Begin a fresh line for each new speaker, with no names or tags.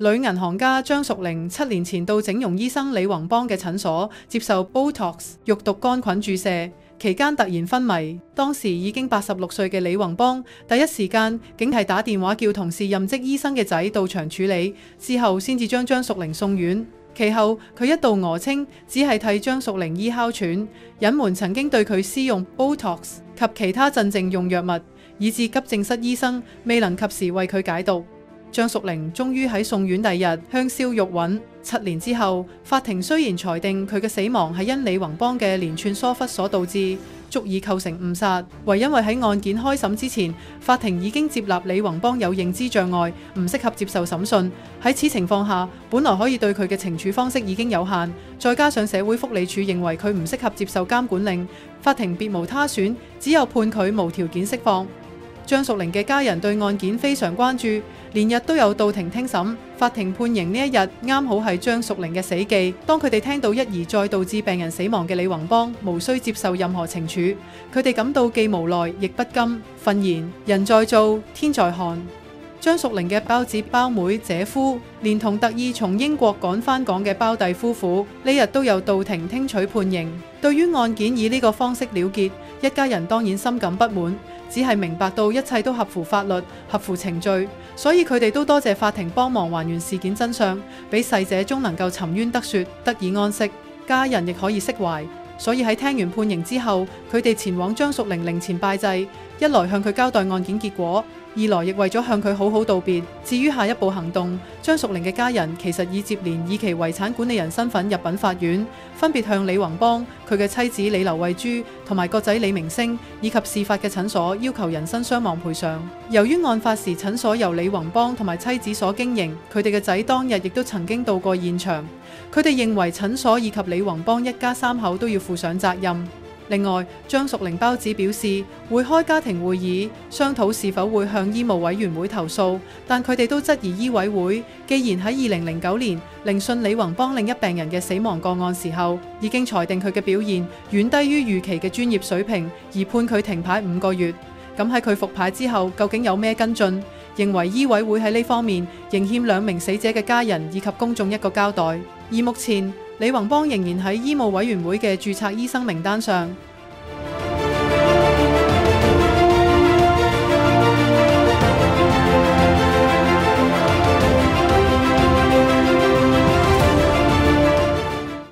女銀行家張淑玲7年前到整容醫生李宏邦嘅診所接受 Botox 肉毒桿菌注射，期間突然昏迷。當時已經86歲嘅李宏邦第一時間竟係打電話叫同事任職醫生嘅仔到場處理，之後先至將張淑玲送院。其後佢一度訛稱只係替張淑玲醫哮喘，隱瞞曾經對佢施用 Botox 及其他鎮靜用藥物，以致急症室醫生未能及時為佢解毒。張淑玲終於喺送院第日香消玉殞。7年之後，法庭雖然裁定佢嘅死亡係因李宏邦嘅連串疏忽所導致，足以構成誤殺，唯因為喺案件開審之前，法庭已經接納李宏邦有認知障礙，唔適合接受審訊。喺此情況下，本來可以對佢嘅懲處方式已經有限，再加上社會福利署認為佢唔適合接受監管令，法庭別無他選，只有判佢無條件釋放。張淑玲嘅家人對案件非常關注，連日都有到庭聽審。法庭判刑呢一日啱好係張淑玲嘅死忌。當佢哋聽到一而再導致病人死亡嘅李宏邦無需接受任何懲處，佢哋感到既無奈亦不甘，憤言人在做天在看。張淑玲嘅胞子胞妹姐夫，連同特意從英國趕返港嘅胞弟夫婦，呢日都有到庭聽取判刑。對於案件以呢個方式了結，一家人當然深感不滿，只係明白到一切都合乎法律、合乎程序，所以佢哋都多謝法庭幫忙還原事件真相，俾逝者終能夠沉冤得雪，得以安息，家人亦可以釋懷。所以喺聽完判刑之後，佢哋前往張淑玲靈前拜祭，一來向佢交代案件結果，二來亦為咗向佢好好道別。至於下一步行動，張淑玲嘅家人其實已接連以其遺產管理人身份入稟法院，分別向李宏邦、佢嘅妻子李劉慧珠同埋個仔李明星以及事發嘅診所要求人身傷亡賠償。由於案發時診所由李宏邦同埋妻子所經營，佢哋嘅仔當日亦都曾經到過現場，佢哋認為診所以及李宏邦一家3口都要負上責任。另外，張淑玲胞子表示會開家庭會議商討是否會向醫務委員會投訴，但佢哋都質疑醫委會既然喺2009年聆訊李宏邦另一病人嘅死亡個案時候，已經裁定佢嘅表現遠低於預期嘅專業水平，而判佢停牌5個月。咁喺佢復牌之後，究竟有咩跟進？認為醫委會喺呢方面仍欠2名死者嘅家人以及公眾一個交代。而目前李宏邦仍然喺醫務委員會嘅註冊醫生名單上。